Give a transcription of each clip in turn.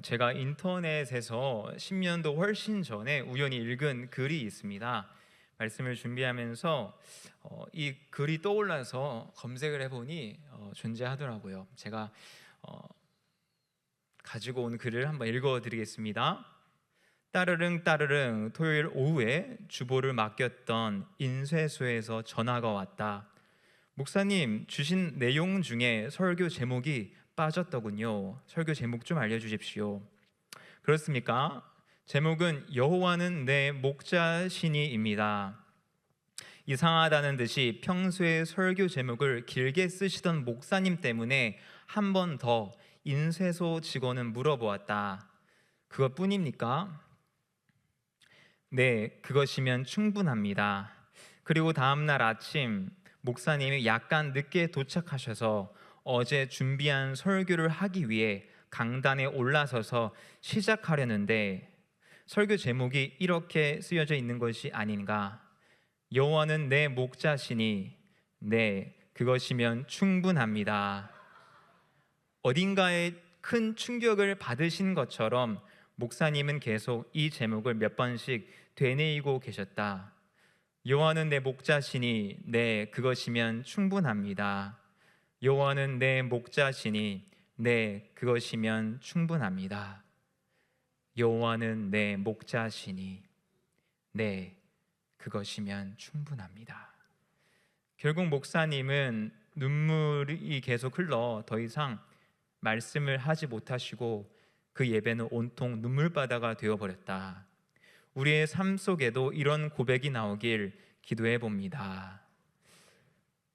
제가 인터넷에서 10년도 훨씬 전에 우연히 읽은 글이 있습니다. 말씀을 준비하면서 이 글이 떠올라서 검색을 해보니 존재하더라고요. 제가 가지고 온 글을 한번 읽어드리겠습니다. 따르릉 따르릉 토요일 오후에 주보를 맡겼던 인쇄소에서 전화가 왔다. 목사님 주신 내용 중에 설교 제목이 빠졌더군요. 설교 제목 좀 알려주십시오. 그렇습니까? 제목은 여호와는 내 목자시니입니다. 이상하다는 듯이 평소에 설교 제목을 길게 쓰시던 목사님 때문에 한 번 더 인쇄소 직원은 물어보았다. 그것뿐입니까? 네, 그것이면 충분합니다. 그리고 다음날 아침 목사님이 약간 늦게 도착하셔서 어제 준비한 설교를 하기 위해 강단에 올라서서 시작하려는데 설교 제목이 이렇게 쓰여져 있는 것이 아닌가? 여호와는 내 목자시니 네, 그것이면 충분합니다. 어딘가에 큰 충격을 받으신 것처럼 목사님은 계속 이 제목을 몇 번씩 되뇌이고 계셨다. 여호와는 내 목자시니 네, 그것이면 충분합니다. 여호와는 내 목자시니 네, 그것이면 충분합니다. 여호와는 내 목자시니 네, 그것이면 충분합니다. 결국 목사님은 눈물이 계속 흘러 더 이상 말씀을 하지 못하시고 그 예배는 온통 눈물바다가 되어버렸다. 우리의 삶 속에도 이런 고백이 나오길 기도해 봅니다.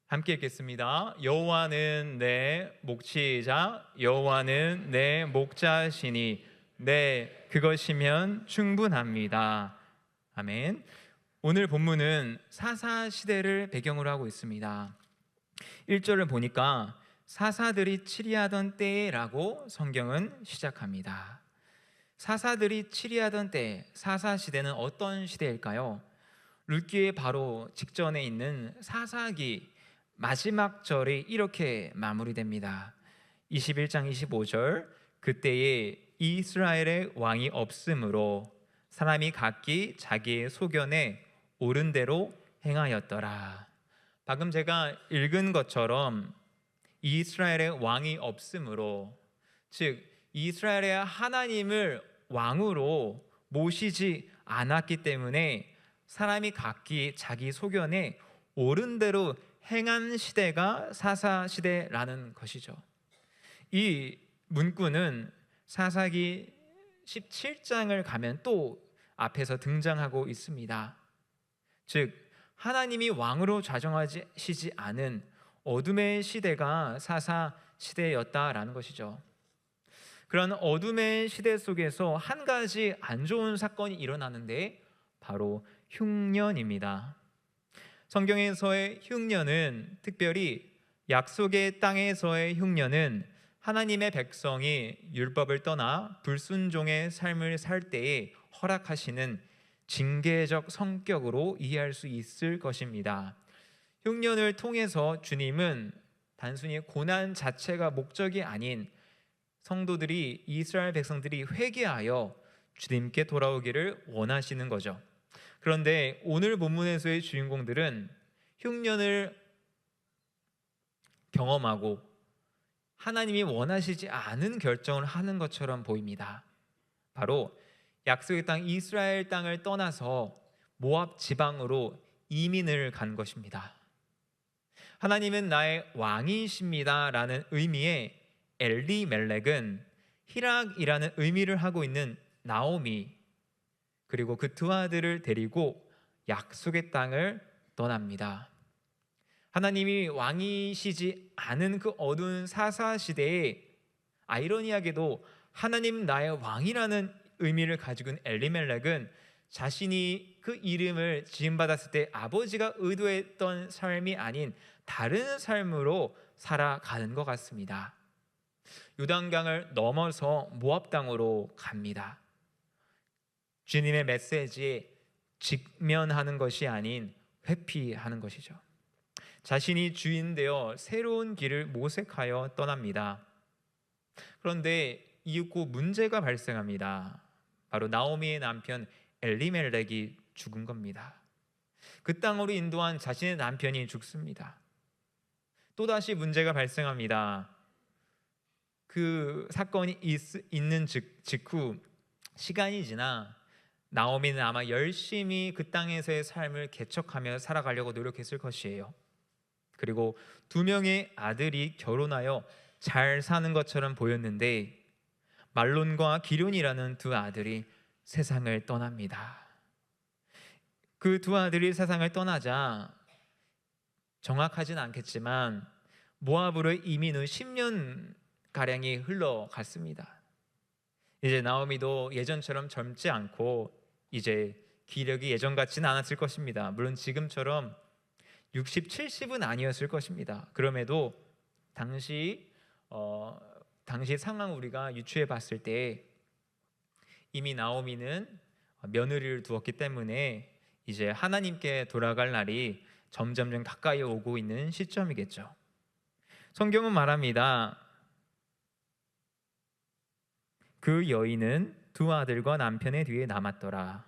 함께 읽겠습니다. 여호와는 내 목치자, 여호와는 내 목자시니 네, 그것이면 충분합니다. 아멘. 오늘 본문은 사사시대를 배경으로 하고 있습니다. 1절을 보니까 사사들이 치리하던 때라고 성경은 시작합니다. 사사들이 치리하던 때, 사사시대는 어떤 시대일까요? 룻기의 바로 직전에 있는 사사기 마지막 절이 이렇게 마무리됩니다. 21장 25절, 그때에 이스라엘의 왕이 없으므로 사람이 각기 자기의 소견에 옳은 대로 행하였더라. 방금 제가 읽은 것처럼 이스라엘의 왕이 없으므로, 즉 이스라엘의 하나님을 왕으로 모시지 않았기 때문에 사람이 각기 자기 소견에 옳은 대로 행한 시대가 사사시대라는 것이죠. 이 문구는 사사기 17장을 가면 또 앞에서 등장하고 있습니다. 즉 하나님이 왕으로 좌정하시지 않은 어둠의 시대가 사사시대였다라는 것이죠. 그런 어둠의 시대 속에서 한 가지 안 좋은 사건이 일어나는데 바로 흉년입니다. 성경에서의 흉년은, 특별히 약속의 땅에서의 흉년은 하나님의 백성이 율법을 떠나 불순종의 삶을 살 때에 허락하시는 징계적 성격으로 이해할 수 있을 것입니다. 흉년을 통해서 주님은 단순히 고난 자체가 목적이 아닌 성도들이, 이스라엘 백성들이 회개하여 주님께 돌아오기를 원하시는 거죠. 그런데 오늘 본문에서의 주인공들은 흉년을 경험하고 하나님이 원하시지 않은 결정을 하는 것처럼 보입니다. 바로 약속의 땅 이스라엘 땅을 떠나서 모압 지방으로 이민을 간 것입니다. 하나님은 나의 왕이십니다 라는 의미의 엘리멜렉은 희락이라는 의미를 하고 있는 나오미, 그리고 그 두 아들을 데리고 약속의 땅을 떠납니다. 하나님이 왕이시지 않은 그 어두운 사사시대에 아이러니하게도 하나님 나의 왕이라는 의미를 가지고 있는 엘리멜렉은 자신이 그 이름을 지음받았을 때 아버지가 의도했던 삶이 아닌 다른 삶으로 살아가는 것 같습니다. 요단강을 넘어서 모압 땅으로 갑니다. 주님의 메시지에 직면하는 것이 아닌 회피하는 것이죠. 자신이 주인 되어 새로운 길을 모색하여 떠납니다. 그런데 이윽고 문제가 발생합니다. 바로 나오미의 남편 엘리멜렉이 죽은 겁니다. 그 땅으로 인도한 자신의 남편이 죽습니다. 또다시 문제가 발생합니다. 그 사건이 있는 직후 시간이 지나 나오미는 아마 열심히 그 땅에서의 삶을 개척하며 살아가려고 노력했을 것이에요. 그리고 두 명의 아들이 결혼하여 잘 사는 것처럼 보였는데 말론과 기럯이라는 두 아들이 세상을 떠납니다. 그 두 아들이 세상을 떠나자 정확하진 않겠지만 모압으로 이민 후 10년 가량이 흘러갔습니다. 이제 나오미도 예전처럼 젊지 않고 이제 기력이 예전 같지는 않았을 것입니다. 물론 지금처럼 60, 70은 아니었을 것입니다. 그럼에도 당시 상황 우리가 유추해 봤을 때 이미 나오미는 며느리를 두었기 때문에 이제 하나님께 돌아갈 날이 점점 가까이 오고 있는 시점이겠죠. 성경은 말합니다. 그 여인은 두 아들과 남편의 뒤에 남았더라.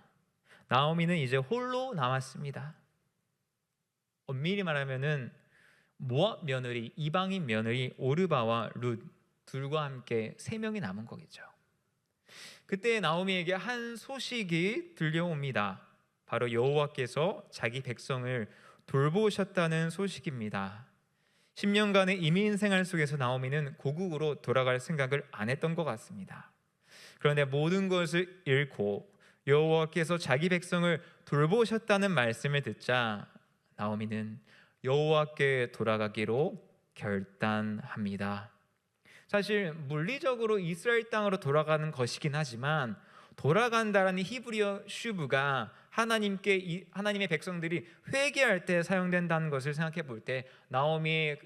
나오미는 이제 홀로 남았습니다. 엄밀히 말하면은 모압 며느리, 이방인 며느리 오르바와 룻 둘과 함께 세 명이 남은 거겠죠. 그때 나오미에게 한 소식이 들려옵니다. 바로 여호와께서 자기 백성을 돌보셨다는 소식입니다. 10년간의 이민 생활 속에서 나오미는 고국으로 돌아갈 생각을 안 했던 것 같습니다. 그런데 모든 것을 잃고 여호와께서 자기 백성을 돌보셨다는 말씀을 듣자 나오미는 여호와께 돌아가기로 결단합니다. 사실 물리적으로 이스라엘 땅으로 돌아가는 것이긴 하지만 돌아간다라는 히브리어 슈브가 하나님의 백성들이 회개할 때 사용된다는 것을 생각해 볼 때 나오미의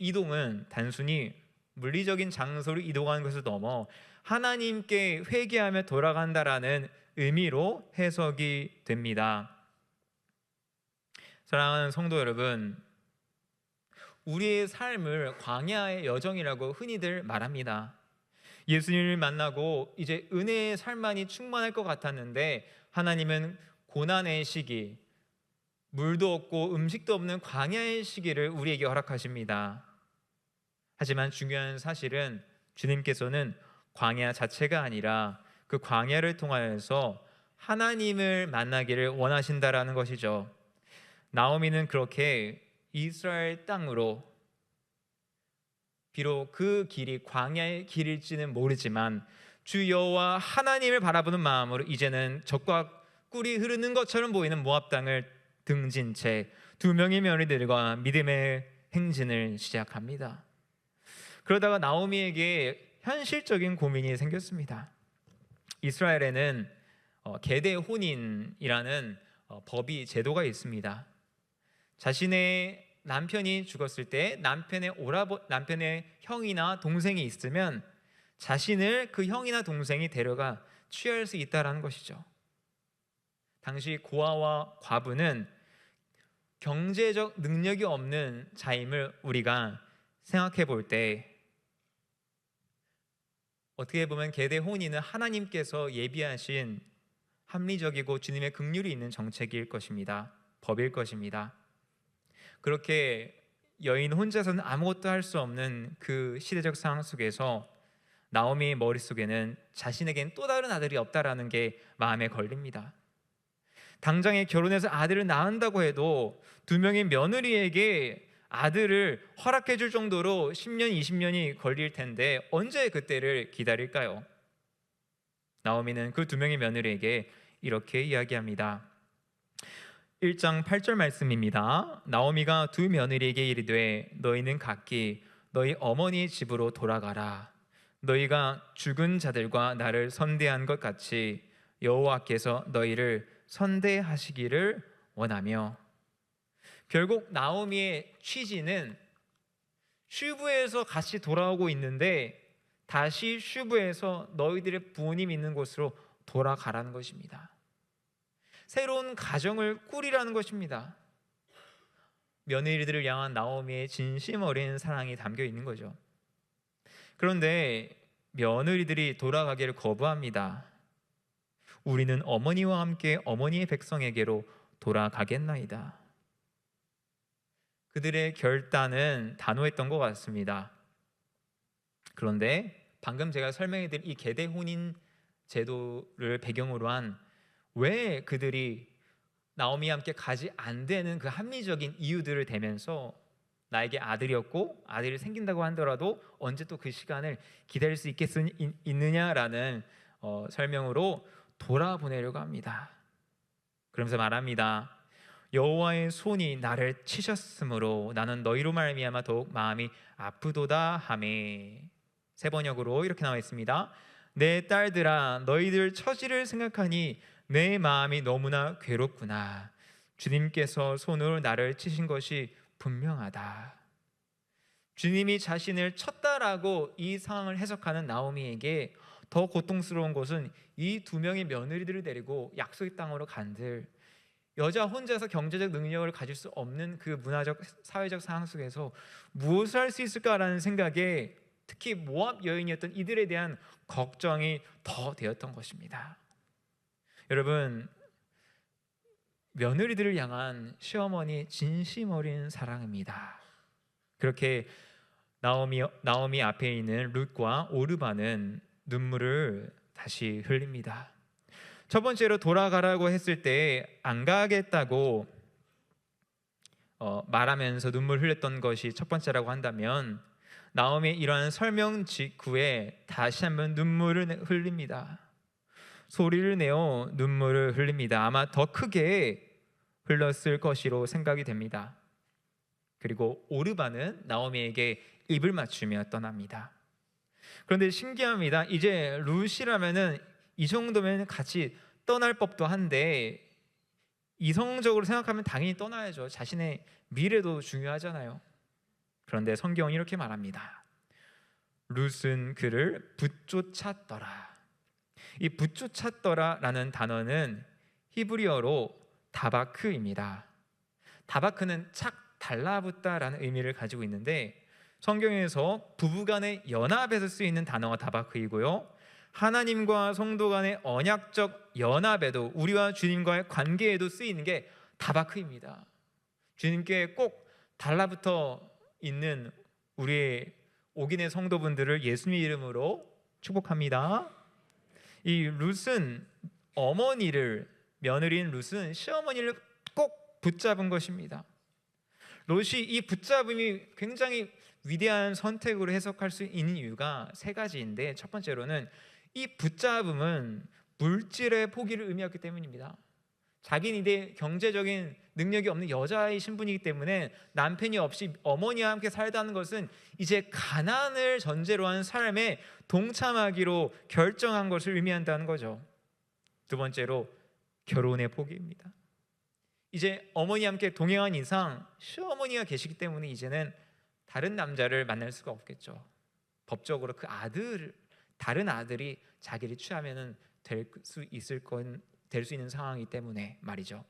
이동은 단순히 물리적인 장소를 이동하는 것을 넘어 하나님께 회개하며 돌아간다라는 의미로 해석이 됩니다. 사랑하는 성도 여러분, 우리의 삶을 광야의 여정이라고 흔히들 말합니다. 예수님을 만나고 이제 은혜의 삶만이 충만할 것 같았는데 하나님은 고난의 시기, 물도 없고 음식도 없는 광야의 시기를 우리에게 허락하십니다. 하지만 중요한 사실은 주님께서는 광야 자체가 아니라 그 광야를 통하여서 하나님을 만나기를 원하신다라는 것이죠. 나오미는 그렇게 이스라엘 땅으로, 비록 그 길이 광야의 길일지는 모르지만 주 여호와 하나님을 바라보는 마음으로 이제는 적과 꿀이 흐르는 것처럼 보이는 모압 땅을 등진 채 두 명의 며느리들과 믿음의 행진을 시작합니다. 그러다가 나오미에게 현실적인 고민이 생겼습니다. 이스라엘에는 계대 혼인이라는 제도가 있습니다. 자신의 남편이 죽었을 때 남편의 형이나 동생이 있으면 자신을 그 형이나 동생이 데려가 취할 수 있다라는 것이죠. 당시 고아와 과부는 경제적 능력이 없는 자임을 우리가 생각해 볼 때 어떻게 보면 계대 혼인은 하나님께서 예비하신 합리적이고 주님의 긍휼이 있는 정책일 것입니다. 법일 것입니다. 그렇게 여인 혼자서는 아무것도 할 수 없는 그 시대적 상황 속에서 나오미의 머릿속에는 자신에겐 또 다른 아들이 없다라는 게 마음에 걸립니다. 당장에 결혼해서 아들을 낳는다고 해도 두 명의 며느리에게 아들을 허락해 줄 정도로 10년, 20년이 걸릴 텐데 언제 그때를 기다릴까요? 나오미는 그 두 명의 며느리에게 이렇게 이야기합니다. 1장 8절 말씀입니다. 나오미가 두 며느리에게 이르되 너희는 각기 너희 어머니의 집으로 돌아가라. 너희가 죽은 자들과 나를 선대한 것 같이 여호와께서 너희를 선대하시기를 원하며. 결국 나오미의 취지는 슈브에서 같이 돌아오고 있는데 다시 슈브에서 너희들의 부모님 있는 곳으로 돌아가라는 것입니다. 새로운 가정을 꾸리라는 것입니다. 며느리들을 향한 나오미의 진심 어린 사랑이 담겨 있는 거죠. 그런데 며느리들이 돌아가기를 거부합니다. 우리는 어머니와 함께 어머니의 백성에게로 돌아가겠나이다. 그들의 결단은 단호했던 것 같습니다. 그런데 방금 제가 설명해드린 이 계대 혼인 제도를 배경으로 한 왜 그들이 나오미와 함께 가지 안 되는 그 합리적인 이유들을 대면서 나에게 아들이었고 아들이 생긴다고 하더라도 언제 또 그 시간을 기다릴 수 있느냐라는 설명으로 돌아보내려고 합니다. 그러면서 말합니다. 여호와의 손이 나를 치셨으므로 나는 너희로 말미암아 더욱 마음이 아프도다 하매. 새 번역으로 이렇게 나와 있습니다. 내 딸들아, 너희들 처지를 생각하니 내 마음이 너무나 괴롭구나. 주님께서 손으로 나를 치신 것이 분명하다. 주님이 자신을 쳤다라고 이 상황을 해석하는 나오미에게 더 고통스러운 것은 이 두 명의 며느리들을 데리고 약속의 땅으로 간들 여자 혼자서 경제적 능력을 가질 수 없는 그 문화적 사회적 상황 속에서 무엇을 할 수 있을까라는 생각에 특히 모압 여인이었던 이들에 대한 걱정이 더 되었던 것입니다. 여러분, 며느리들을 향한 시어머니 진심 어린 사랑입니다. 그렇게 나오미 앞에 있는 룻과 오르바는 눈물을 다시 흘립니다. 첫 번째로 돌아가라고 했을 때 안 가겠다고 말하면서 눈물 흘렸던 것이 첫 번째라고 한다면 나오미의 이러한 설명 직후에 다시 한번 눈물을 흘립니다. 소리를 내어 눈물을 흘립니다. 아마 더 크게 흘렀을 것이로 생각이 됩니다. 그리고 오르바는 나오미에게 입을 맞추며 떠납니다. 그런데 신기합니다. 이제 룻이라면은 이 정도면 같이 떠날 법도 한데 이성적으로 생각하면 당연히 떠나야죠. 자신의 미래도 중요하잖아요. 그런데 성경은 이렇게 말합니다. 룻은 그를 붙쫓았더라. 이 붙쫓았더라라는 단어는 히브리어로 다바크입니다. 다바크는 착 달라붙다라는 의미를 가지고 있는데 성경에서 부부간의 연합에서 쓰이는 단어가 다바크이고요. 하나님과 성도 간의 언약적 연합에도 우리와 주님과의 관계에도 쓰이는 게 다바크입니다. 주님께 꼭 달라붙어 있는 우리의 옥인의 성도분들을 예수님의 이름으로 축복합니다. 이 룻은 며느리인 룻은 시어머니를 꼭 붙잡은 것입니다. 롯이 이 붙잡음이 굉장히 위대한 선택으로 해석할 수 있는 이유가 세 가지인데 첫 번째로는 이 붙잡음은 물질의 포기를 의미했기 때문입니다. 자기는 이제 경제적인 능력이 없는 여자의 신분이기 때문에 남편이 없이 어머니와 함께 살다는 것은 이제 가난을 전제로 한 삶에 동참하기로 결정한 것을 의미한다는 거죠. 두 번째로 결혼의 포기입니다. 이제 어머니와 함께 동행한 이상 시어머니가 계시기 때문에 이제는 다른 남자를 만날 수가 없겠죠. 법적으로 다른 아들이 자기를 취하면은 될 수 있는 상황이기 때문에 말이죠.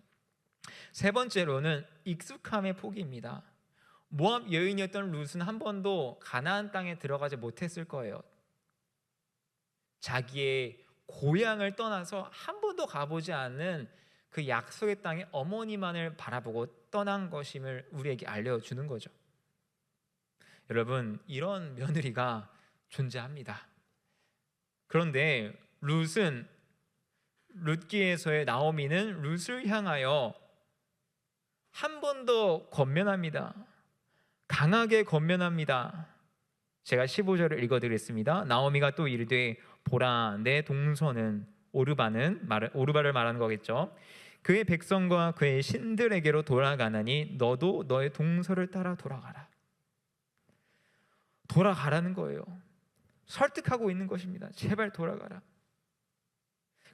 세 번째로는 익숙함의 포기입니다. 모압 여인이었던 룻은 한 번도 가나안 땅에 들어가지 못했을 거예요. 자기의 고향을 떠나서 한 번도 가보지 않은 그 약속의 땅에 어머니만을 바라보고 떠난 것임을 우리에게 알려주는 거죠. 여러분, 이런 며느리가 존재합니다. 그런데 룻기에서의 나오미는 룻을 향하여 한 번 더 권면합니다. 강하게 권면합니다. 제가 15절을 읽어드리겠습니다. 나오미가 또 이르되 보라, 내 동서는 오르바를 말하는 거겠죠. 그의 백성과 그의 신들에게로 돌아가나니 너도 너의 동서를 따라 돌아가라. 돌아가라는 거예요. 설득하고 있는 것입니다. 제발 돌아가라.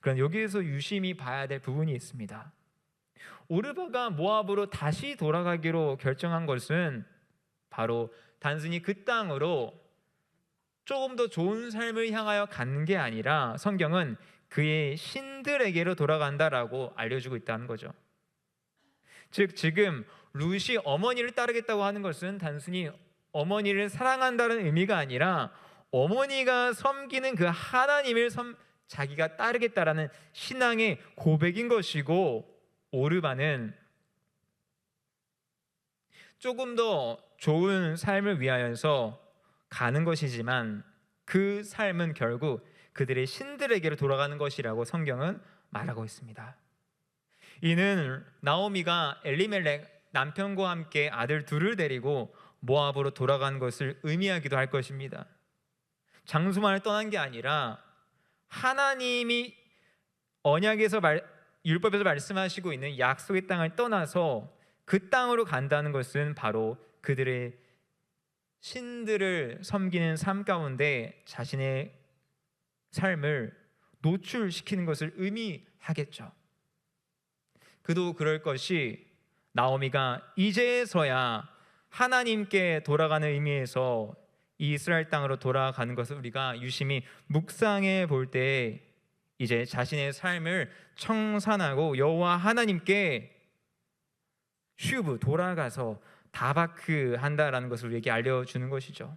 그럼 여기에서 유심히 봐야 될 부분이 있습니다. 오르바가 모압으로 다시 돌아가기로 결정한 것은 바로 단순히 그 땅으로 조금 더 좋은 삶을 향하여 가는 게 아니라 성경은 그의 신들에게로 돌아간다라고 알려주고 있다는 거죠. 즉 지금 룻이 어머니를 따르겠다고 하는 것은 단순히 어머니를 사랑한다는 의미가 아니라 어머니가 섬기는 그 하나님을 자기가 따르겠다라는 신앙의 고백인 것이고, 오르반은 조금 더 좋은 삶을 위하여서 가는 것이지만 그 삶은 결국 그들의 신들에게로 돌아가는 것이라고 성경은 말하고 있습니다. 이는 나오미가 엘리멜렉 남편과 함께 아들 둘을 데리고 모압으로 돌아간 것을 의미하기도 할 것입니다. 장소만을 떠난 게 아니라 하나님이 언약에서 율법에서 말씀하시고 있는 약속의 땅을 떠나서 그 땅으로 간다는 것은 바로 그들의 신들을 섬기는 삶 가운데 자신의 삶을 노출시키는 것을 의미하겠죠. 그도 그럴 것이 나오미가 이제서야 하나님께 돌아가는 의미에서 이스라엘 땅으로 돌아가는 것을 우리가 유심히 묵상해 볼 때 이제 자신의 삶을 청산하고 여호와 하나님께 슈브 돌아가서 다바크 한다라는 것을 우리에게 알려주는 것이죠.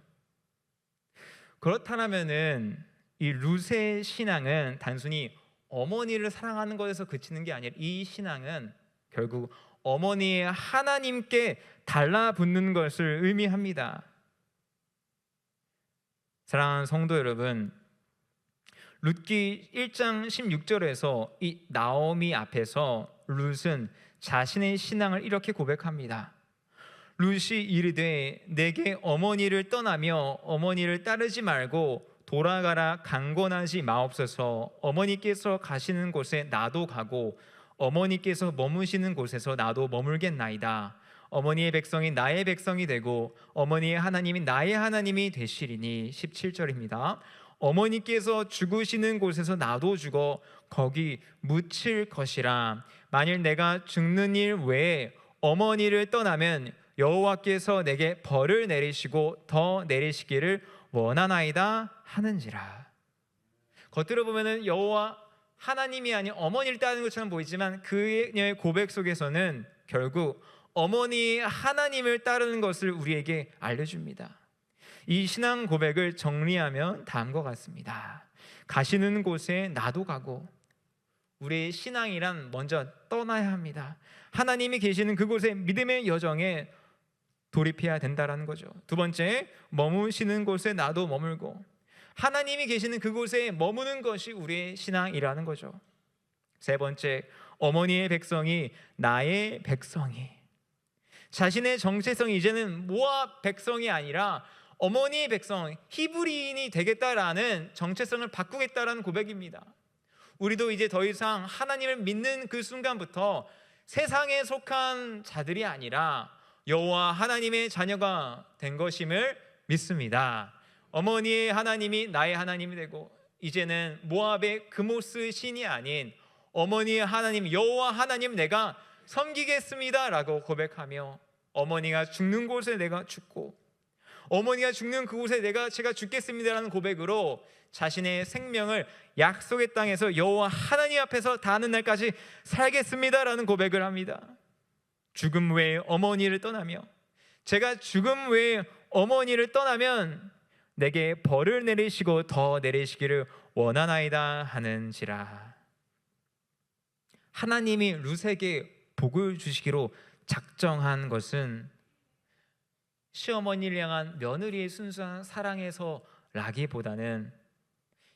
그렇다면은 이 룻의 신앙은 단순히 어머니를 사랑하는 것에서 그치는 게 아니라 이 신앙은 결국 어머니의 하나님께 달라붙는 것을 의미합니다. 사랑하는 성도 여러분, 룻기 1장 16절에서 이 나오미 앞에서 룻은 자신의 신앙을 이렇게 고백합니다. 룻이 이르되 내게 어머니를 떠나며 어머니를 따르지 말고 돌아가라 강권하지 마옵소서. 어머니께서 가시는 곳에 나도 가고 어머니께서 머무시는 곳에서 나도 머물겠나이다. 어머니의 백성이 나의 백성이 되고 어머니의 하나님이 나의 하나님이 되시리니. 17절입니다. 어머니께서 죽으시는 곳에서 나도 죽어 거기 묻힐 것이라. 만일 내가 죽는 일 외에 어머니를 떠나면 여호와께서 내게 벌을 내리시고 더 내리시기를 원하나이다 하는지라. 겉으로 보면은 여호와 하나님이 아닌 어머니를 따르는 것처럼 보이지만 그의 고백 속에서는 결국 어머니 하나님을 따르는 것을 우리에게 알려줍니다. 이 신앙 고백을 정리하면 다음과 같습니다. 가시는 곳에 나도 가고, 우리의 신앙이란 먼저 떠나야 합니다. 하나님이 계시는 그곳에 믿음의 여정에 돌입해야 된다라는 거죠. 두 번째, 머무시는 곳에 나도 머물고, 하나님이 계시는 그곳에 머무는 것이 우리의 신앙이라는 거죠. 세 번째, 어머니의 백성이 나의 백성이, 자신의 정체성이 이제는 모압 백성이 아니라 어머니의 백성, 히브리인이 되겠다라는 정체성을 바꾸겠다라는 고백입니다. 우리도 이제 더 이상 하나님을 믿는 그 순간부터 세상에 속한 자들이 아니라 여호와 하나님의 자녀가 된 것임을 믿습니다. 어머니의 하나님이 나의 하나님이 되고, 이제는 모압의 그모스 신이 아닌 어머니의 하나님 여호와 하나님 내가 섬기겠습니다 라고 고백하며, 어머니가 죽는 곳에 내가 죽고 어머니가 죽는 그곳에 제가 죽겠습니다라는 고백으로 자신의 생명을 약속의 땅에서 여호와 하나님 앞에서 다하는 날까지 살겠습니다라는 고백을 합니다. 죽음 외에 어머니를 떠나며, 제가 죽음 외에 어머니를 떠나면 내게 벌을 내리시고 더 내리시기를 원하나이다 하는지라. 하나님이 룻에게 복을 주시기로 작정한 것은 시어머니를 향한 며느리의 순수한 사랑에서라기보다는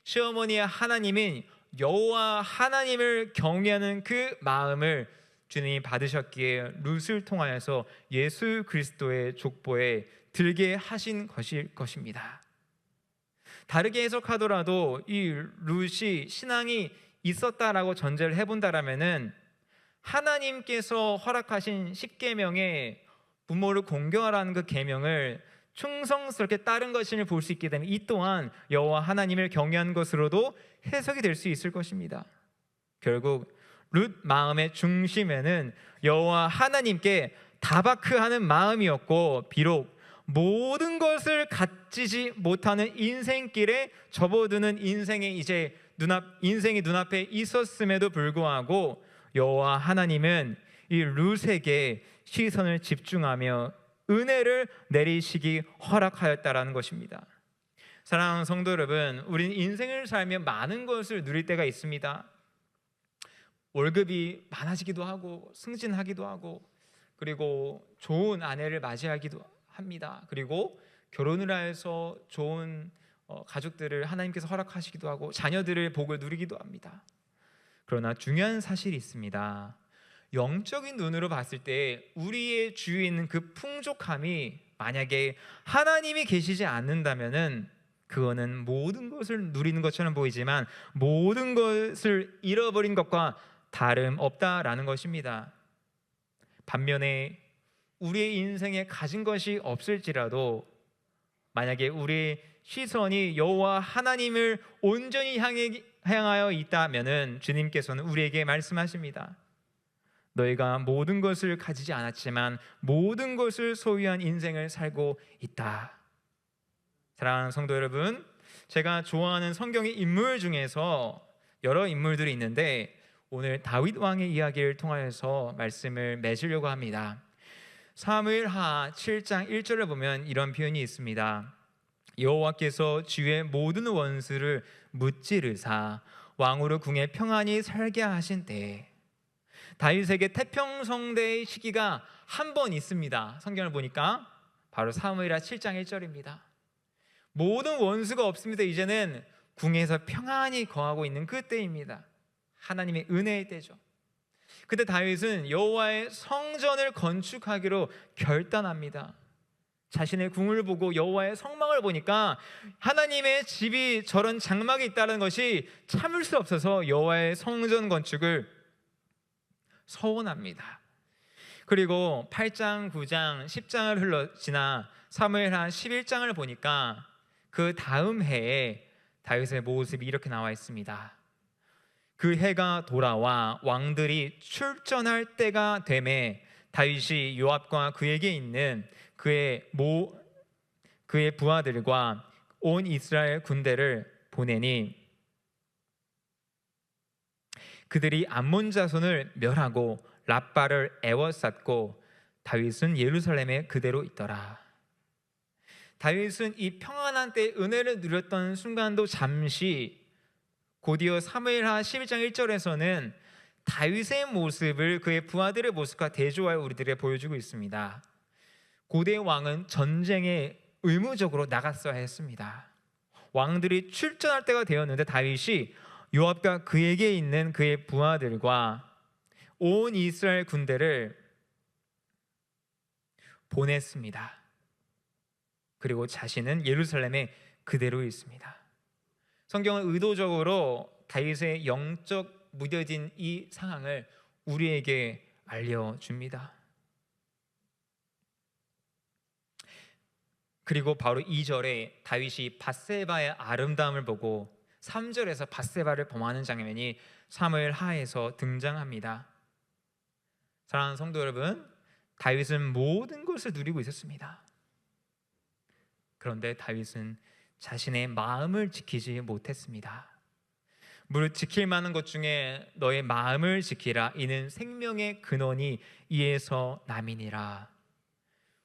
시어머니의 하나님인 여호와 하나님을 경외하는 그 마음을 주님이 받으셨기에 룻을 통하여서 예수 그리스도의 족보에 들게 하신 것일 것입니다. 다르게 해석하더라도 이 룻이 신앙이 있었다라고 전제를 해본다라면은 하나님께서 허락하신 10계명에 부모를 공경하라는 그 계명을 충성스럽게 따른 것임을 볼 수 있기 때문에 이 또한 여호와 하나님을 경외한 것으로도 해석이 될 수 있을 것입니다. 결국 룻 마음의 중심에는 여호와 하나님께 다바크하는 마음이었고, 비록 모든 것을 갖지지 못하는 인생길에 접어드는 인생이 눈앞에 있었음에도 불구하고 여호와 하나님은 이 룻에게 시선을 집중하며 은혜를 내리시기 허락하였다라는 것입니다. 사랑하는 성도 여러분, 우리는 인생을 살며 많은 것을 누릴 때가 있습니다. 월급이 많아지기도 하고 승진하기도 하고, 그리고 좋은 아내를 맞이하기도 합니다. 그리고 결혼을 해서 좋은 가족들을 하나님께서 허락하시기도 하고 자녀들의 복을 누리기도 합니다. 그러나 중요한 사실이 있습니다. 영적인 눈으로 봤을 때 우리의 주위에 있는 그 풍족함이 만약에 하나님이 계시지 않는다면은 그거는 모든 것을 누리는 것처럼 보이지만 모든 것을 잃어버린 것과 다름없다라는 것입니다. 반면에 우리의 인생에 가진 것이 없을지라도 만약에 우리의 시선이 여호와 하나님을 온전히 향하여 있다면은 주님께서는 우리에게 말씀하십니다. 너희가 모든 것을 가지지 않았지만 모든 것을 소유한 인생을 살고 있다. 사랑하는 성도 여러분, 제가 좋아하는 성경의 인물 중에서 여러 인물들이 있는데 오늘 다윗 왕의 이야기를 통하여서 말씀을 맺으려고 합니다. 사무엘하 7장 1절을 보면 이런 표현이 있습니다. 여호와께서 주의 모든 원수를 무찌르사 왕으로 궁에 평안히 살게 하신 때에, 다윗에게 태평성대의 시기가 한 번 있습니다. 성경을 보니까 바로 사무엘하 7장 1절입니다. 모든 원수가 없습니다. 이제는 궁에서 평안히 거하고 있는 그때입니다. 하나님의 은혜의 때죠. 그때 다윗은 여호와의 성전을 건축하기로 결단합니다. 자신의 궁을 보고 여호와의 성막을 보니까 하나님의 집이 저런 장막에 있다는 것이 참을 수 없어서 여호와의 성전 건축을 서원합니다. 그리고 8장, 9장, 10장을 흘러 지나 사무엘하 11장을 보니까 그 다음 해에 다윗의 모습이 이렇게 나와 있습니다. 그 해가 돌아와 왕들이 출전할 때가 되매 다윗이 요압과 그에게 있는 그의 부하들과 온 이스라엘 군대를 보내니 그들이 암몬 자손을 멸하고 랍바를 애워쌌고 다윗은 예루살렘에 그대로 있더라. 다윗은 이 평안한 때 은혜를 누렸던 순간도 잠시, 곧이어 사무엘하 11장 1절에서는 다윗의 모습을 그의 부하들의 모습과 대조하여 우리들에게 보여주고 있습니다. 고대 왕은 전쟁에 의무적으로 나갔어야 했습니다. 왕들이 출전할 때가 되었는데 다윗이 요압과 그에게 있는 그의 부하들과 온 이스라엘 군대를 보냈습니다. 그리고 자신은 예루살렘에 그대로 있습니다. 성경은 의도적으로 다윗의 영적 무뎌진 이 상황을 우리에게 알려줍니다. 그리고 바로 2절에 다윗이 밧세바의 아름다움을 보고 3절에서 밧세바를 범하는 장면이 사무엘하에서 등장합니다. 사랑하는 성도 여러분, 다윗은 모든 것을 누리고 있었습니다. 그런데 다윗은 자신의 마음을 지키지 못했습니다. 무릇 지킬 만한 것 중에 너의 마음을 지키라. 이는 생명의 근원이 이에서 남이니라.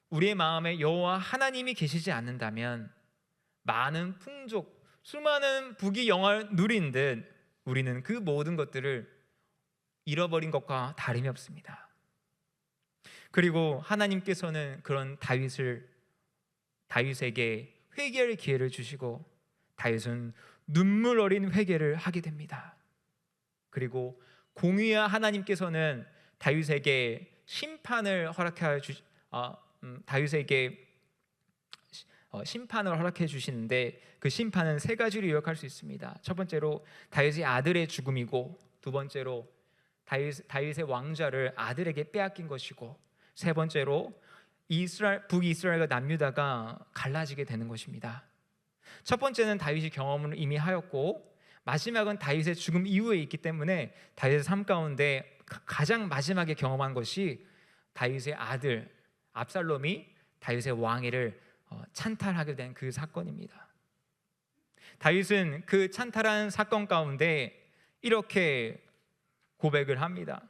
우리의 마음에 여호와 하나님이 계시지 않는다면 많은 풍족, 수많은 부귀 영화를 누린 듯 우리는 그 모든 것들을 잃어버린 것과 다름이 없습니다. 그리고 하나님께서는 그런 다윗에게 회개할 기회를 주시고 다윗은 눈물 어린 회개를 하게 됩니다. 그리고 공의와 하나님께서는 다윗에게 심판을 허락해 주시는데 그 심판은 세 가지로 요약할 수 있습니다. 첫 번째로 다윗의 아들의 죽음이고, 두 번째로 다윗의 왕좌를 아들에게 빼앗긴 것이고, 세 번째로 북이스라엘과 남유다가 갈라지게 되는 것입니다. 첫 번째는 다윗이 경험을 이미 하였고, 마지막은 다윗의 죽음 이후에 있기 때문에 다윗의 삶 가운데 가장 마지막에 경험한 것이 다윗의 아들 압살롬이 다윗의 왕위를 찬탈하게 된 그 사건입니다. 다윗은 그 찬탈한 사건 가운데 이렇게 고백을 합니다.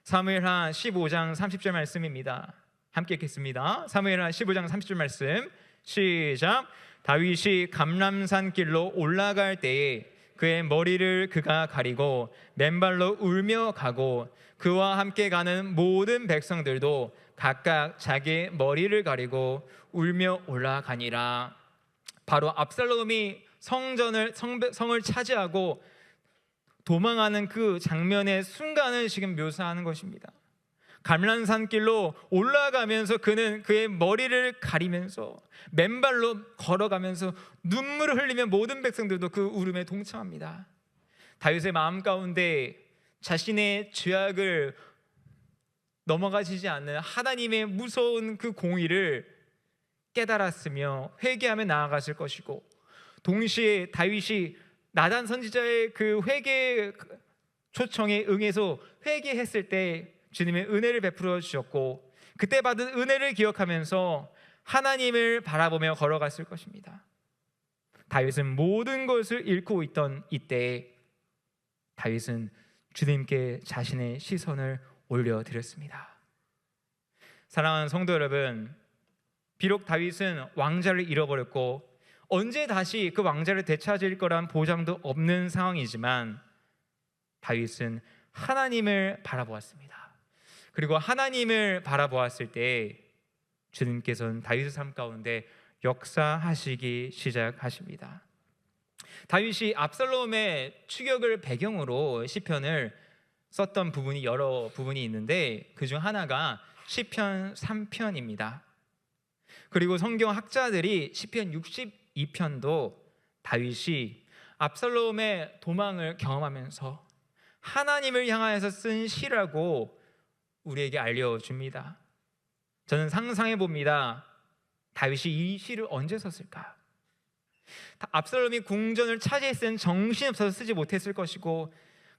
사무엘하 15장 30절 말씀입니다. 함께 읽겠습니다. 사무엘하 15장 30절 말씀 시작. 다윗이 감람산 길로 올라갈 때에 그의 머리를 그가 가리고 맨발로 울며 가고 그와 함께 가는 모든 백성들도 각각 자기의 머리를 가리고 울며 올라가니라. 바로 압살롬이 성을 차지하고 도망하는 그 장면의 순간을 지금 묘사하는 것입니다. 감람산 길로 올라가면서 그는 그의 머리를 가리면서 맨발로 걸어가면서 눈물을 흘리며 모든 백성들도 그 울음에 동참합니다. 다윗의 마음 가운데 자신의 죄악을 넘어가지지 않는 하나님의 무서운 그 공의를 깨달았으며 회개하며 나아갔을 것이고, 동시에 다윗이 나단 선지자의 그 회개 초청에 응해서 회개했을 때 주님의 은혜를 베풀어 주셨고, 그때 받은 은혜를 기억하면서 하나님을 바라보며 걸어갔을 것입니다. 다윗은 모든 것을 잃고 있던 이때에 다윗은 주님께 자신의 시선을 올려드렸습니다. 사랑하는 성도 여러분, 비록 다윗은 왕자를 잃어버렸고 언제 다시 그 왕자를 되찾을 거란 보장도 없는 상황이지만 다윗은 하나님을 바라보았습니다. 그리고 하나님을 바라보았을 때 주님께서는 다윗의 삶 가운데 역사하시기 시작하십니다. 다윗이 압살롬의 추격을 배경으로 시편을 썼던 부분이 여러 부분이 있는데 그 중 하나가 시편 3편입니다. 그리고 성경 학자들이 시편 62편도 다윗이 압살롬의 도망을 경험하면서 하나님을 향하여서 쓴 시라고 우리에게 알려줍니다. 저는 상상해 봅니다. 다윗이 이 시를 언제 썼을까? 압살롬이 궁전을 차지했을 때는 정신없어서 쓰지 못했을 것이고,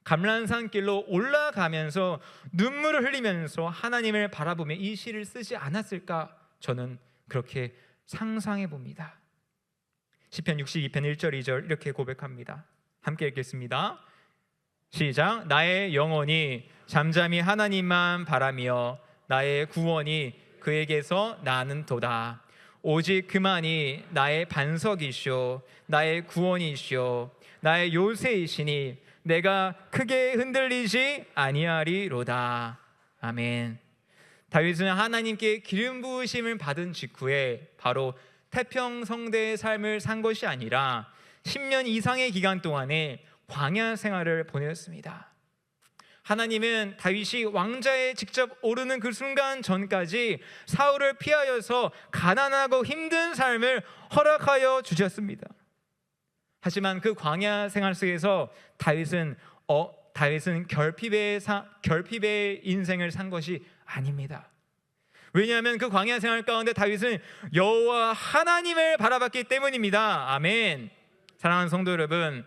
감람산 길로 올라가면서 눈물을 흘리면서 하나님을 바라보며 이 시를 쓰지 않았을까? 저는 그렇게 상상해 봅니다. 시편 62편 1절 2절 이렇게 고백합니다. 함께 읽겠습니다. 시작. 나의 영혼이 잠잠히 하나님만 바라며 나의 구원이 그에게서 나는도다. 오직 그만이 나의 반석이시오 나의 구원이시오 나의 요새이시니 내가 크게 흔들리지 아니하리로다. 아멘. 다윗은 하나님께 기름 부으심을 받은 직후에 바로 태평성대의 삶을 산 것이 아니라 10년 이상의 기간 동안에 광야 생활을 보냈습니다. 하나님은 다윗이 왕자에 직접 오르는 그 순간 전까지 사울을 피하여서 가난하고 힘든 삶을 허락하여 주셨습니다. 하지만 그 광야 생활 속에서 다윗은 결핍의 인생을 산 것이 아닙니다. 왜냐하면 그 광야 생활 가운데 다윗은 여호와 하나님을 바라봤기 때문입니다. 아멘. 사랑하는 성도 여러분,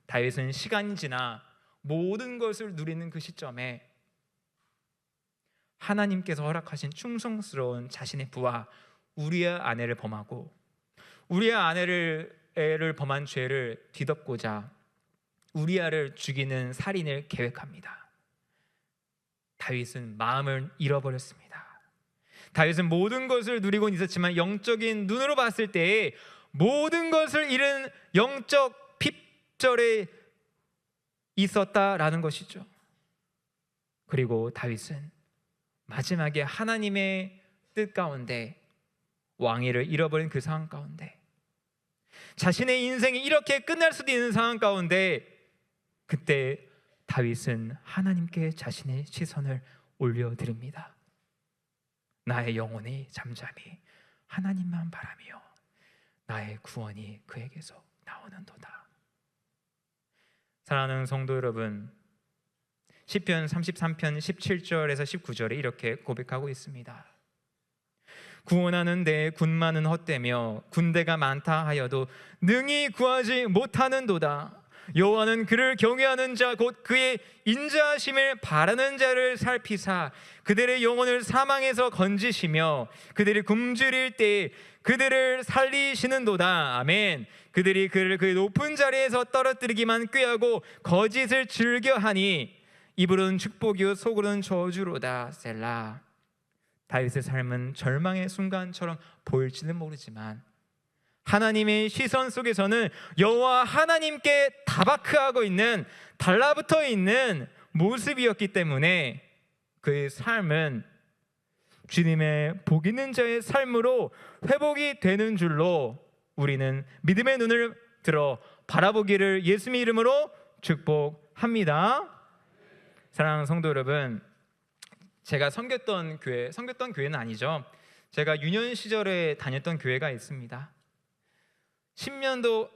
다윗은 시간이 지나 모든 것을 누리는 그 시점에 하나님께서 허락하신 충성스러운 자신의 부하 우리아 아내를 범하고 우리아 아내를 범한 죄를 뒤덮고자 우리아를 죽이는 살인을 계획합니다. 다윗은 마음을 잃어버렸습니다. 다윗은 모든 것을 누리고는 있었지만 영적인 눈으로 봤을 때에 모든 것을 잃은 영적 핍절에 있었다라는 것이죠. 그리고 다윗은 마지막에 하나님의 뜻 가운데 왕위를 잃어버린 그 상황 가운데 자신의 인생이 이렇게 끝날 수도 있는 상황 가운데 그때 다윗은 하나님께 자신의 시선을 올려드립니다. 나의 영혼이 잠잠히 하나님만 바라며 나의 구원이 그에게서 나오는도다. 사랑하는 성도 여러분, 시편 33편 17절에서 19절에 이렇게 고백하고 있습니다. 구원하는 내 군마는 헛되며 군대가 많다 하여도 능히 구하지 못하는도다. 여호와는 그를 경외하는 자 곧 그의 인자하심을 바라는 자를 살피사 그들의 영혼을 사망에서 건지시며 그들이 굶주릴 때에 그들을 살리시는도다. 아멘. 그들이 그를 그의 높은 자리에서 떨어뜨리기만 꾀하고 거짓을 즐겨하니 입으로는 축복이요 속으로는 저주로다. 셀라. 다윗의 삶은 절망의 순간처럼 보일지는 모르지만 하나님의 시선 속에서는 여호와 하나님께 다바크하고 있는, 달라붙어 있는 모습이었기 때문에 그의 삶은 주님의 복 있는 자의 삶으로 회복이 되는 줄로 우리는 믿음의 눈을 들어 바라보기를 예수님의 이름으로 축복합니다. 사랑하는 성도 여러분, 제가 섬겼던 교회는 아니죠. 제가 유년 시절에 다녔던 교회가 있습니다. 10년도,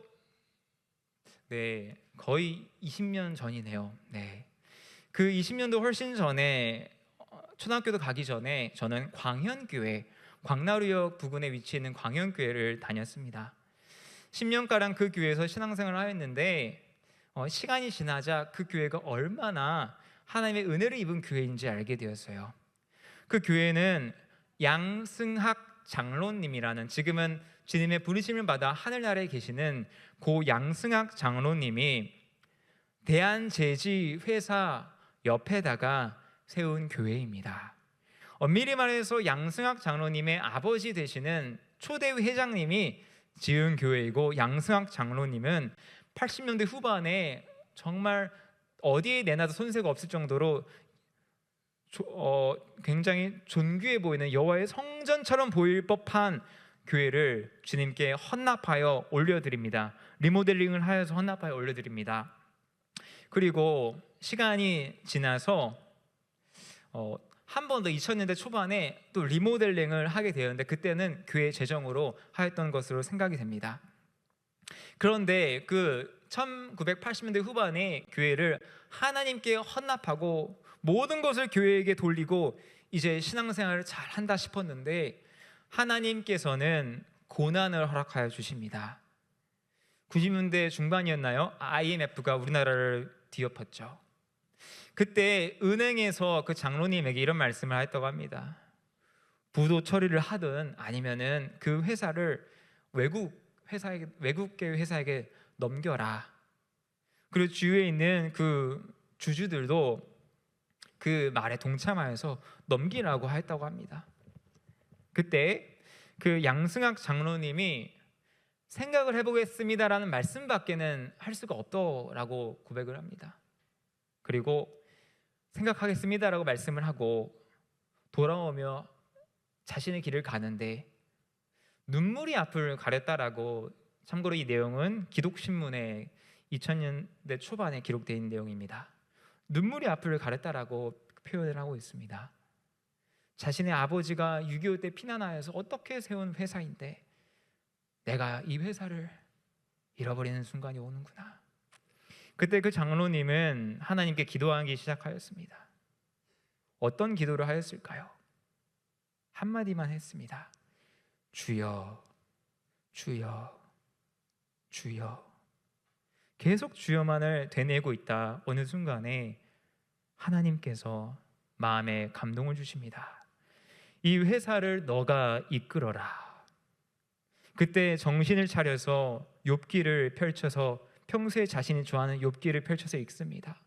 거의 20년 전이네요. 그 20년도 훨씬 전에, 초등학교도 가기 전에 저는 광현교회, 광나루역 부근에 위치해 있는 광현교회를 다녔습니다. 10년가량 그 교회에서 신앙생활을 하였는데 시간이 지나자 그 교회가 얼마나 하나님의 은혜를 입은 교회인지 알게 되었어요. 그 교회는 양승학 장로님이라는, 지금은 주님의 부르심을 받아 하늘나라에 계시는 고 양승학 장로님이 대한제지 회사 옆에다가 세운 교회입니다. 엄밀히 말해서 양승학 장로님의 아버지 되시는 초대회 회장님이 지은 교회이고, 양승학 장로님은 80년대 후반에 정말 어디에 내놔도 손색가 없을 정도로 굉장히 존귀해 보이는 여호와의 성전처럼 보일 법한 교회를 주님께 헌납하여 올려드립니다. 리모델링을 하여서 헌납하여 올려드립니다. 그리고 시간이 지나서 한 번 더 2000년대 초반에 또 리모델링을 하게 되었는데, 그때는 교회 재정으로 하였던 것으로 생각이 됩니다. 그런데 그 1980년대 후반에 교회를 하나님께 헌납하고 모든 것을 교회에게 돌리고 이제 신앙생활을 잘 한다 싶었는데, 하나님께서는 고난을 허락하여 주십니다. 90년대 중반이었나요? IMF가 우리나라를 뒤엎었죠. 그때 은행에서 그 장로님에게 이런 말씀을 하였다고 합니다. 부도 처리를 하든 아니면은 그 회사를 외국계 회사에게 넘겨라. 그리고 주위에 있는 그 주주들도 그 말에 동참하여서 넘기라고 하였다고 합니다. 그때 그 양승학 장로님이 생각을 해보겠습니다라는 말씀밖에는 할 수가 없더라고 고백을 합니다. 그리고 생각하겠습니다라고 말씀을 하고 돌아오며 자신의 길을 가는데 눈물이 앞을 가렸다라고, 참고로 이 내용은 기독신문에 2000년대 초반에 기록되어 있는 내용입니다. 눈물이 앞을 가렸다라고 표현을 하고 있습니다. 자신의 아버지가 6.25 때 피난하여서 어떻게 세운 회사인데 내가 이 회사를 잃어버리는 순간이 오는구나. 그때 그 장로님은 하나님께 기도하기 시작하였습니다. 어떤 기도를 하였을까요? 한마디만 했습니다. 주여, 주여, 주여. 계속 주여만을 되뇌고 있다 어느 순간에 하나님께서 마음에 감동을 주십니다. 이 회사를 너가 이끌어라. 그때 정신을 차려서 욥기를 펼쳐서 평소에 자신이 좋아하는 욥기를 펼쳐서 읽습니다.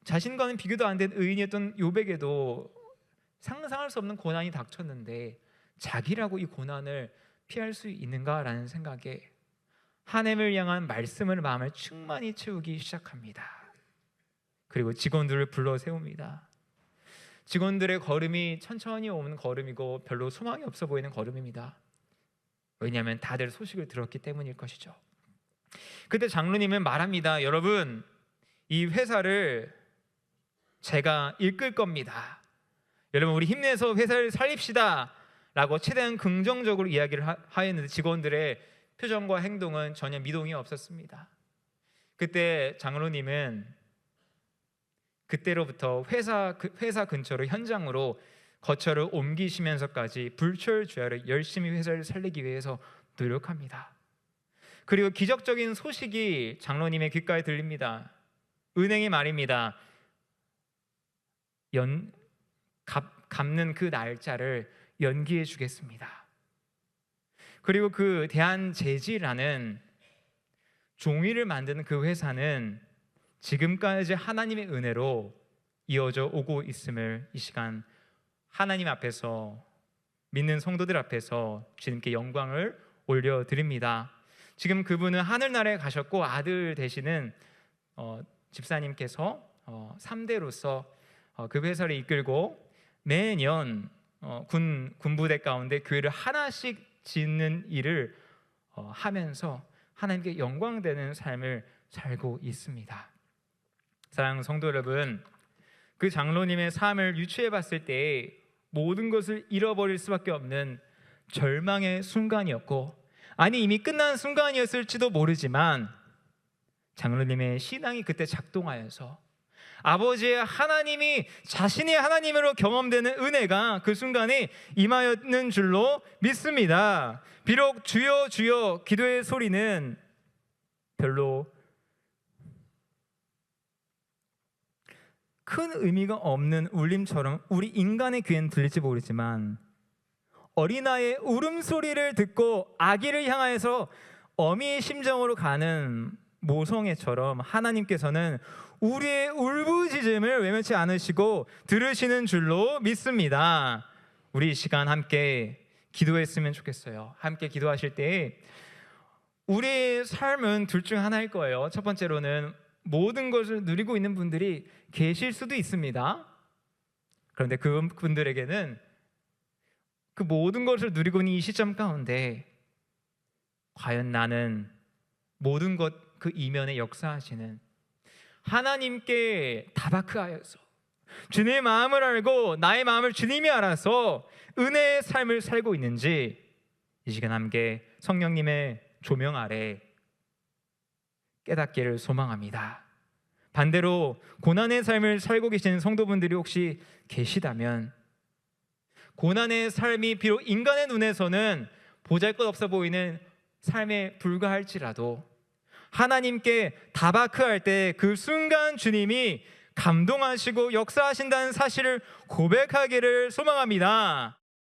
자신과는 비교도 안 된 의인이었던 욥에게도 상상할 수 없는 고난이 닥쳤는데 자기라고 이 고난을 피할 수 있는가라는 생각에 하나님을 향한 말씀을 마음을 충만히 채우기 시작합니다. 그리고 직원들을 불러 세웁니다. 직원들의 걸음이 천천히 오는 걸음이고 별로 소망이 없어 보이는 걸음입니다. 왜냐하면 다들 소식을 들었기 때문일 것이죠. 그때 장로님은 말합니다. 여러분, 이 회사를 제가 이끌 겁니다. 여러분, 우리 힘내서 회사를 살립시다 라고 최대한 긍정적으로 이야기를 하였는데 직원들의 표정과 행동은 전혀 미동이 없었습니다. 그때 장로님은 그때로부터 회사 근처로 현장으로 거처를 옮기시면서까지 불철주야로 열심히 회사를 살리기 위해서 노력합니다. 그리고 기적적인 소식이 장로님의 귓가에 들립니다. 은행이 말입니다. 갚는 그 날짜를 연기해 주겠습니다. 그리고 그 대한제지라는 종이를 만드는 그 회사는 지금까지 하나님의 은혜로 이어져 오고 있음을 이 시간 하나님 앞에서, 믿는 성도들 앞에서 주님께 영광을 올려드립니다. 지금 그분은 하늘나라에 가셨고 아들 되시는 집사님께서 3대로서 그 회사를 이끌고 매년 군부대 가운데 교회를 하나씩 짓는 일을 하면서 하나님께 영광되는 삶을 살고 있습니다. 사랑하는 성도 여러분, 그 장로님의 삶을 유추해 봤을 때 모든 것을 잃어버릴 수밖에 없는 절망의 순간이었고, 아니 이미 끝난 순간이었을지도 모르지만 장로님의 신앙이 그때 작동하여서 아버지의 하나님이 자신의 하나님으로 경험되는 은혜가 그 순간에 임하였는 줄로 믿습니다. 비록 주여 주여 기도의 소리는 별로 큰 의미가 없는 울림처럼 우리 인간의 귀에는 들릴지 모르지만, 어린아이의 울음소리를 듣고 아기를 향하여서 어미의 심정으로 가는 모성애처럼 하나님께서는 우리의 울부짖음을 외면치 않으시고 들으시는 줄로 믿습니다. 우리 이 시간 함께 기도했으면 좋겠어요. 함께 기도하실 때 우리의 삶은 둘 중 하나일 거예요. 첫 번째로는 모든 것을 누리고 있는 분들이 계실 수도 있습니다. 그런데 그분들에게는 그 모든 것을 누리고 있는 이 시점 가운데 과연 나는 모든 것 그 이면에 역사하시는 하나님께 다바크하여서 주님의 마음을 알고 나의 마음을 주님이 알아서 은혜의 삶을 살고 있는지 이 시간 함께 성령님의 조명 아래 깨닫기를 소망합니다. 반대로 고난의 삶을 살고 계시는 성도분들이 혹시 계시다면, 고난의 삶이 비록 인간의 눈에서는 보잘것없어 보이는 삶에 불과할지라도 하나님께 다바크할 때 그 순간 주님이 감동하시고 역사하신다는 사실을 고백하기를 소망합니다.